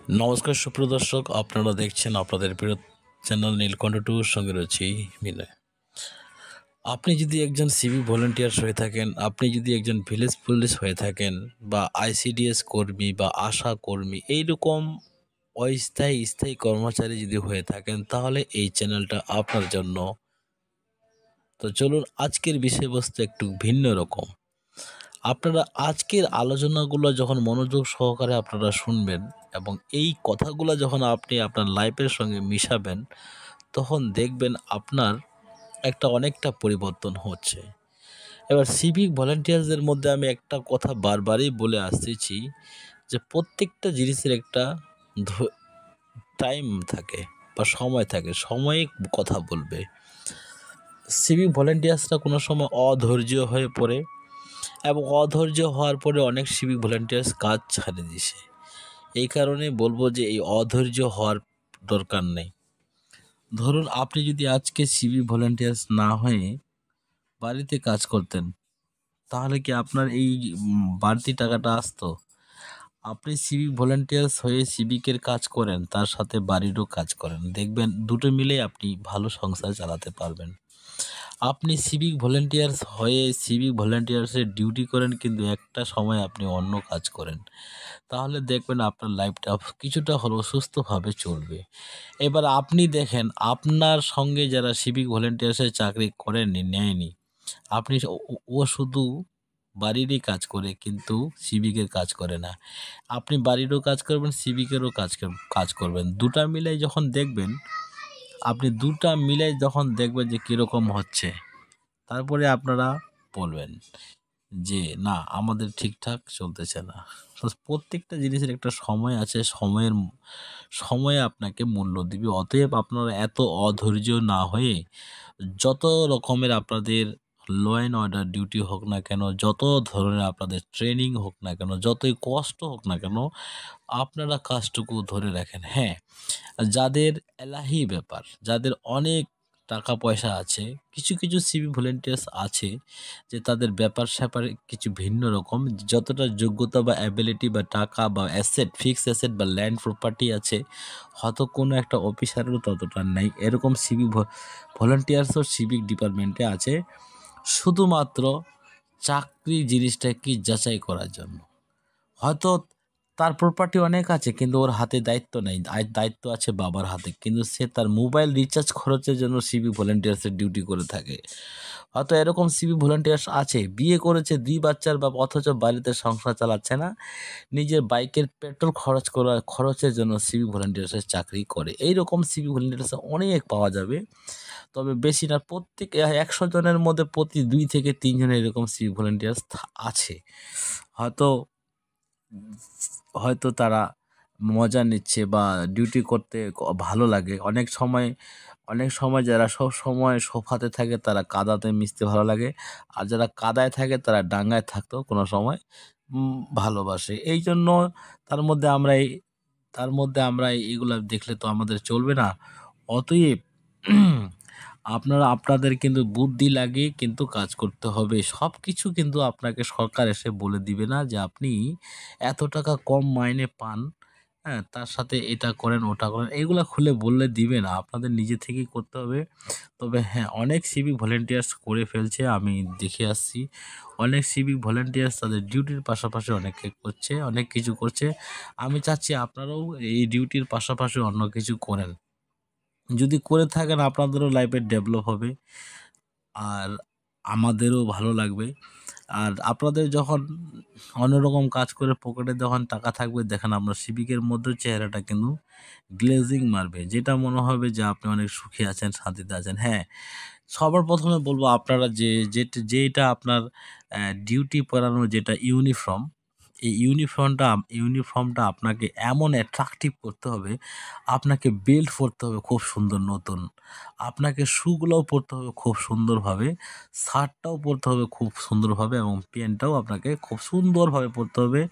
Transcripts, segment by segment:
নমস্কার সুপ্রিয় দর্শক, আপনারা দেখছেন আপনাদের প্রিয় চ্যানেল নীলকণ্ঠ টুর সঙ্গে রয়েছি বিনয়। আপনি যদি একজন সিভিক ভলেন্টিয়ার্স হয়ে থাকেন, আপনি যদি একজন ভিলেজ পুলিশ হয়ে থাকেন বা আইসিডিএস কর্মী বা আশা কর্মী এইরকম স্থায়ী কর্মচারী যদি হয়ে থাকেন, তাহলে এই চ্যানেলটা আপনার জন্য। তো চলুন, আজকের বিষয়বস্তু একটু ভিন্ন রকম। আপনারা আজকের আলোচনাগুলো যখন মনোযোগ সহকারে আপনারা শুনবেন এবং এই কথাগুলো যখন আপনি আপনার লাইফের সঙ্গে মিশাবেন, তখন দেখবেন আপনার অনেকটা পরিবর্তন হচ্ছে। এবার সিভিক ভলেন্টিয়ার্সদের মধ্যে আমি একটা কথা বারবারই বলে আসতেছি যে প্রত্যেকটা জিনিসের একটা টাইম থাকে বা সময় থাকে, সময়ে কথা বলবে। সিভিক ভলেন্টিয়ার্সরা কোনো সময় অধৈর্য হয়ে পড়ে এবং অধৈর্য হওয়ার পরে অনেক সিভিক ভলেন্টিয়ার্স কাজ ছাড়ে দিছে। এই কারণে বলবো যে এই অধৈর্য হওয়ার দরকার নেই। ধরুন, আপনি যদি আজকে সিভিক ভলেন্টিয়ার্স না হয়ে বাড়িতে কাজ করতেন, তাহলে কি আপনার এই বাড়তি টাকাটা আসতো? আপনি সিভিক ভলেন্টিয়ার্স হয়ে সিভিকের কাজ করেন, তার সাথে বাড়িরও কাজ করেন, দেখবেন দুটো মিলে আপনি ভালো সংসার চালাতে পারবেন। আপনি সিভিক ভলেন্টিয়ার্স হয়ে সিভিক ভলেন্টিয়ার্সের ডিউটি করেন, কিন্তু একটা সময় আপনি অন্য কাজ করেন, তাহলে দেখবেন আপনার লাইফটা কিছুটা হলেও সুস্থভাবে চলবে। এবার আপনি দেখেন, আপনার সঙ্গে যারা সিভিক ভলেন্টিয়ার্সের চাকরি করেননি, নেয়নি, আপনি ও শুধু বাড়িরই কাজ করে, কিন্তু সিভিকের কাজ করে না। আপনি বাড়িরও কাজ করবেন, সিভিকেরও কাজ করবেন, দুটা মিলাই যখন দেখবেন, যে কীরকম হচ্ছে, তারপরে আপনারা বলবেন যে না, আমাদের ঠিকঠাক চলতেছে না। তো প্রত্যেকটা জিনিসের একটা সময় আছে, সময়ে আপনাকে মূল্য দিবে। অতএব আপনারা এত অধৈর্য না হয়ে, যত রকমের আপনাদের ল অ্যান্ড অর্ডার ডিউটি হোক না কেন, যত ধরনের আপনাদের ট্রেনিং হোক না কেন, যতই কষ্ট হোক না কেন, আপনারা কাজটুকু ধরে রাখেন। হ্যাঁ, যাদের এলাহি ব্যাপার, যাদের অনেক টাকা পয়সা আছে, কিছু সিভিক ভলেন্টিয়ার্স আছে যে তাদের ব্যাপার-স্যাপারে কিছু ভিন্ন রকম। যতটা যোগ্যতা বা অ্যাবিলিটি বা টাকা বা অ্যাসেট, ফিক্সড অ্যাসেট বা ল্যান্ড প্রপার্টি আছে, হয়তো কোনো একটা অফিসারেরও ততটা নেই। এরকম সিভিক ভলেন্টিয়ার্সও সিভিক ডিপার্টমেন্টে আছে, শুধুমাত্র চাকরি জিনিসটাকে যাচাই করার জন্য। হয়তো তার প্রপার্টি অনেক আছে, কিন্তু ওর হাতে দায়িত্ব নেই, দায়িত্ব আছে বাবার হাতে, কিন্তু সে তার মোবাইল রিচার্জ খরচের জন্য সিভিক ভলেন্টিয়ার্সের ডিউটি করে থাকে। হয়তো এরকম সিভিক ভলেন্টিয়ার্স আছে, বিয়ে করেছে, 2 বাচ্চার বাপ, অথচ বাড়িতে সংসার চালাচ্ছে না, নিজের বাইকের পেট্রোল খরচের জন্য সিভিক ভলেন্টিয়ার্সের চাকরি করে। এইরকম সিভিক ভলেন্টিয়ার্স অনেক পাওয়া যাবে, তবে বেশি না। প্রত্যেক 100 জনের মধ্যে প্রতি 2 থেকে 3 জনের এরকম সিভিক ভলেন্টিয়ার্স আছে। হয়তো হয়তো তারা মজা নিচ্ছে বা ডিউটি করতে ভালো লাগে। অনেক সময় যারা সবসময় সোফাতে থাকে, তারা কাদাতে মিশতে ভালো লাগে। আর যারা কাদায় থাকে, তারা ডাঙায় থাকতেও কোনো সময় ভালোবাসে। এই জন্য তার মধ্যে আমরা এই তার মধ্যে আমরা এগুলা দেখলে তো আমাদের চলবে না। অতএব আপনাদের কিন্তু বুদ্ধি লাগিয়ে কিন্তু কাজ করতে হবে। সবকিছু কিন্তু আপনাকে সরকার এসে বলে দিবে না যে আপনি এত টাকা কম মাইনে পান, হ্যাঁ? তার সাথে এটা করেন, ওটা করেন। এগুলা খুলে বললে দিবে না। আপনাদের নিজে থেকেই করতে হবে। তবে হ্যাঁ, অনেক সিভিক ভলেন্টিয়ার্স করে ফেলছে, আমি দেখে আসছি। অনেক সিভিক ভলেন্টিয়ার্স তাদের ডিউটির পাশাপাশি অনেক কিছু করছে। আমি চাচ্ছি আপনারাও এই ডিউটির পাশাপাশি অন্য কিছু করেন। যদি করে থাকেন, আপনাদেরও লাইফে ডেভেলপ হবে, আর আমাদেরও ভালো লাগবে। আর আপনাদের যখন অন্যরকম কাজ করে পকেটে যখন টাকা থাকবে, দেখেন আপনার সিভিকের মধ্যে চেহারাটা কিন্তু গ্লেজিং মারবে, যেটা মনে হবে যে আপনি অনেক সুখে আছেন, শান্তিতে আছেন। হ্যাঁ, সবার প্রথমে বলবো, আপনারা যেটা আপনার ডিউটি পরানো যেটা ইউনিফর্ম, এই ইউনিফর্মটা আপনাকে এমন অ্যাট্রাকটিভ করতে হবে। আপনাকে বেল্ট পরতে হবে খুব সুন্দর নতুন, আপনাকে শুগুলোও পরতে হবে খুব সুন্দরভাবে, শার্টটাও পরতে হবে খুব সুন্দরভাবে, এবং প্যান্টটাও আপনাকে খুব সুন্দরভাবে পরতে হবে,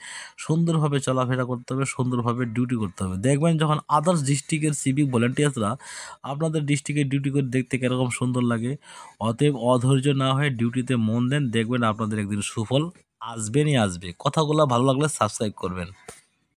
সুন্দরভাবে চলাফেরা করতে হবে, সুন্দরভাবে ডিউটি করতে হবে। দেখবেন যখন আদার্স ডিস্ট্রিক্টের সিভিক ভলেন্টিয়ার্সরা আপনাদের ডিস্ট্রিক্টে ডিউটি করে, দেখতে কীরকম সুন্দর লাগে। অতএব অধৈর্য না হয়ে ডিউটিতে মন দেন, দেখবেন আপনাদের একদিন সুফল আসবেই আসবে। কথাগুলো ভালো লাগলে সাবস্ক্রাইব করবেন।